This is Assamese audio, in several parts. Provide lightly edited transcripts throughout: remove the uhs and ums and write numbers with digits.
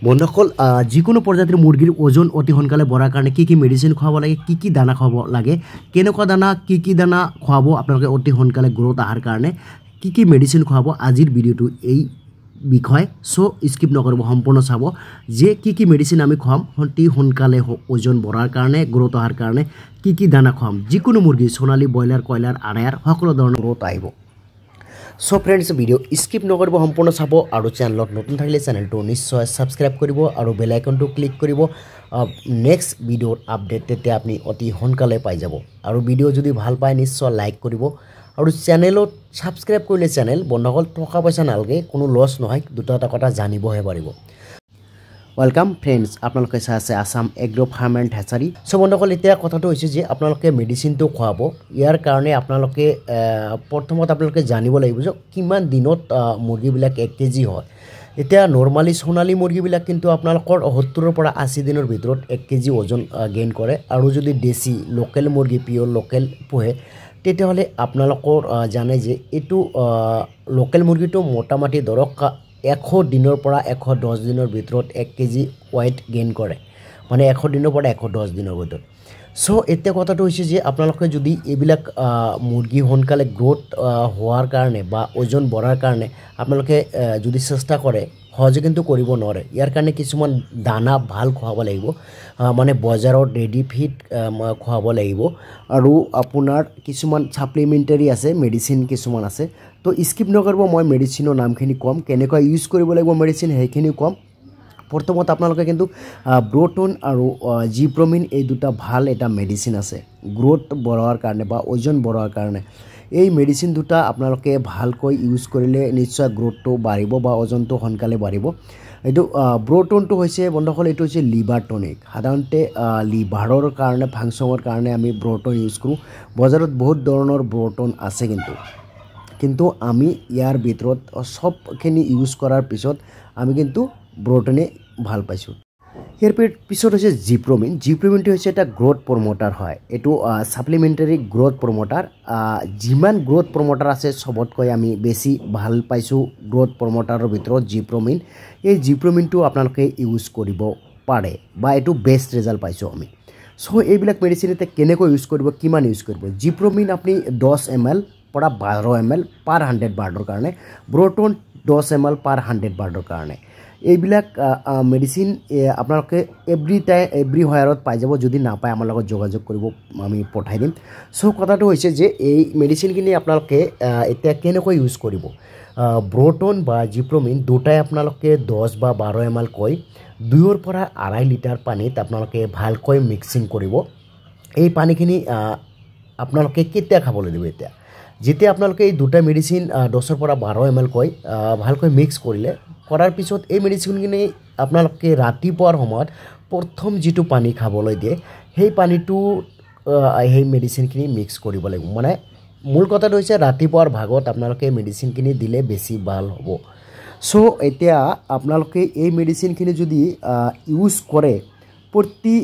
বন্ধুসকল যিকোনো প্ৰজাতিৰ মুৰ্গীৰ ওজন অতি সোনকালে বঢ়াৰ কাৰণে কি মেডিচিন খুৱাব লাগে, কি দানা খুৱাব লাগে, কেনেকুৱা দানা কি দানা খুৱাব আপোনালোকে অতি সোনকালে গ্ৰোথ আহাৰ কাৰণে কি মেডিচিন খুৱাব, আজিৰ ভিডিঅ'টো এই বিষয়। সো স্কিপ নকৰিব, সম্পূৰ্ণ চাব যে কি মেডিচিন আমি খুৱাম অতি সোনকালে ওজন বঢ়াৰ কাৰণে, গ্ৰোথ আহাৰ কাৰণে কি দানা খুৱাম। যিকোনো মুৰ্গী সোণালী, ব্ৰইলাৰ, কয়লাৰ, আড়ায়াৰ সকলো ধৰণৰ গ্ৰোথ আহিব। সো ফ্ৰেন্ডস, ভিডিও স্কিপ নকৰিব, সম্পূৰ্ণ চাব আৰু চেনেলত নতুন থাকিলে চেনেলটো নিশ্চয় সাবস্ক্ৰাইব কৰিব আৰু বেল আইকনটো ক্লিক কৰিব নেক্সট ভিডিওৰ আপডেট তেতিয়া আপুনি অতি সোনকালে পাই যাব। আৰু ভিডিও যদি ভাল পায় নিশ্চয় লাইক কৰিব আৰু চেনেলত সাবস্ক্ৰাইব কৰিলে চেনেল বন্ধুসকল টকা পইচা নালাগে, কোনো লছ নহয়, দুটা এটা কথা জানিবহে পাৰিব। ওয়েলকাম ফ্ৰেন্ডস, আপনাদেৰ চাই আছে Assam agro farm and hatchery. So বন্ধুসকল, এতিয়া কথাটো হৈছে যে আপোনালোকে মেডিচিনটো খুৱাব। ইয়াৰ কাৰণে আপোনালোকে প্ৰথমত আপোনালোকে জানিব লাগিব যে কিমান দিনত মুৰ্গীবিলাক 1 কেজি হয়। এতিয়া নৰ্মালি সোণালী মুৰ্গীবিলাক কিন্তু আপোনালোকৰ 70ৰ পৰা 80 দিনৰ ভিতৰত 1 কেজি ওজন গেইন কৰে। আৰু যদি দেশী লোকেল মুৰ্গী পিয়ৰ লোকেল পোহে তেতিয়াহ'লে আপোনালোকৰ জানে যে এইটো লোকেল মুৰ্গীটো মোটামুটি ধৰক 100 দিনৰ পৰা 110 দিনৰ ভিতৰত 1 কেজি ওয়েট গেইন কৰে, মানে 100 দিনৰ পৰা 110 দিনৰ ভিতৰত। সো এতিয়া কথাটো হৈছে যে আপোনালোকে যদি এইবিলাক মুৰ্গী সোনকালে গ্ৰোথ হোৱাৰ কাৰণে বা ওজন বঢ়াৰ কাৰণে আপোনালোকে যদি চেষ্টা কৰে, সহজে কিন্তু কৰিব নোৱাৰে। ইয়াৰ কাৰণে কিছুমান দানা ভাল খুৱাব লাগিব, মানে বজাৰত ৰেডি ফিড খুৱাব লাগিব। আৰু আপোনাৰ কিছুমান সাপ্লিমেণ্টাৰী আছে, মেডিচিন কিছুমান আছে। তো স্কিপ নকৰিব, মই মেডিচিনৰ নামখিনি ক'ম, কেনেকৈ ইউজ কৰিব লাগিব মেডিচিন সেইখিনি ক'ম। প্ৰথমত আপোনালোকে কিন্তু ব্ৰ'টন আৰু জিপ্ৰমিন এই দুটা ভাল এটা মেডিচিন আছে গ্ৰোথ বঢ়োৱাৰ কাৰণে বা ওজন বঢ়োৱাৰ কাৰণে। এই মেডিচিন দুটা আপোনালোকে ভালকৈ ইউজ কৰিলে নিশ্চয় গ্ৰোথটো বাঢ়িব বা ওজনটো সোনকালে বাঢ়িব। এইটো ব্ৰ'টনটো হৈছে বন্ধুসকল, এইটো হৈছে লিভাৰ টনিক। সাধাৰণতে লিভাৰৰ কাৰণে, ফাংচনৰ কাৰণে আমি ব্ৰ'টন ইউজ কৰোঁ। বজাৰত বহুত ধৰণৰ ব্ৰ'টন আছে, কিন্তু আমি ইয়াৰ ভিতৰত সবখিনি ইউজ কৰাৰ পিছত আমি কিন্তু ব্ৰ'টনে ভাল পাইছোঁ। ইয়াৰ পিছত হৈছে জিপ্ৰমিন। জিপ্ৰমিনটো হৈছে এটা গ্ৰোথ প্ৰমোটাৰ হয়, এইটো সাপ্লিমেণ্টাৰী গ্ৰোথ প্ৰমোটাৰ। যিমান গ্ৰোথ প্ৰমোটাৰ আছে সবতকৈ আমি বেছি ভাল পাইছোঁ গ্ৰোথ প্ৰমোটাৰৰ ভিতৰত জিপ্ৰমিন। এই জিপ্ৰমিনটো আপোনালোকে ইউজ কৰিব পাৰে বা এইটো বেষ্ট ৰিজাল্ট পাইছোঁ আমি। সো এইবিলাক মেডিচিন এতিয়া কেনেকৈ ইউজ কৰিব, কিমান ইউজ কৰিব। জিপ্ৰমিন আপুনি 10 ml পৰা 12 ml পাৰ 100 বাৰ্ডৰ কাৰণে, ব্ৰ'টন 10 ml পাৰ 100 বাৰ্ডৰ কাৰণে। এইবিলাক মেডিচিন আপোনালোকে এভৰি হোৱাৰত পাই যাব। যদি নাপায় আমাৰ লগত যোগাযোগ কৰিব, আমি পঠাই দিম। সো কথাটো হৈছে যে এই মেডিচিনখিনি আপোনালোকে এতিয়া কেনেকৈ ইউজ কৰিব। ব্ৰ'টন বা জিপ্ৰমিন দুটাই আপোনালোকে 10 বা 12 ml কৈ 2ৰ পৰা 2.5 লিটাৰ পানীত আপোনালোকে ভালকৈ মিক্সিং কৰিব। এই পানীখিনি আপোনালোকে কেতিয়া খাবলৈ দিব, এতিয়া যেতিয়া আপোনালোকে এই দুটা মেডিচিন 10ৰ পৰা 12 ml কৈ ভালকৈ মিক্স কৰাৰ পিছত এই মেডিচিনখিনি আপোনালোকে ৰাতিপুৱাৰ সময়ত প্ৰথম যিটো পানী খাবলৈ দিয়ে সেই পানীটো সেই মেডিচিনখিনি মিক্স কৰিব লাগিব। মানে মূল কথাটো হৈছে ৰাতিপুৱাৰ ভাগত আপোনালোকে মেডিচিনখিনি দিলে বেছি ভাল হ'ব। সো এতিয়া আপোনালোকে এই মেডিচিনখিনি যদি ইউজ কৰে প্ৰতি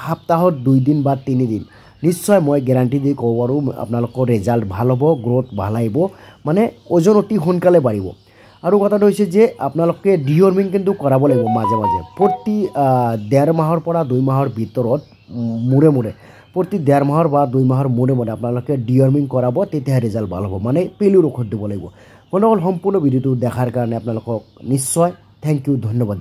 সপ্তাহত 2 দিন বা 3 দিন, নিশ্চয় মই গেৰাণ্টি দি ক'ব পাৰোঁ আপোনালোকৰ ৰিজাল্ট ভাল হ'ব, গ্ৰোথ ভাল আহিব, মানে ওজন অতি সোনকালে বাঢ়িব। আৰু কথাটো হৈছে যে আপোনালোকে ডিৱৰ্মিং কিন্তু কৰাব লাগিব মাজে মাজে, প্ৰতি 1.5 মাহৰ পৰা 2 মাহৰ ভিতৰত মূৰে প্ৰতি 1.5 মাহৰ বা 2 মাহৰ মূৰে আপোনালোকে ডিৱৰ্মিং কৰাব, তেতিয়াহে ৰিজাল্ট ভাল হ'ব, মানে পেলুৰ ঔষধ দিব লাগিব। বন্ধুসকল, সম্পূৰ্ণ ভিডিঅ'টো দেখাৰ কাৰণে আপোনালোকক নিশ্চয় থেংক ইউ, ধন্যবাদ।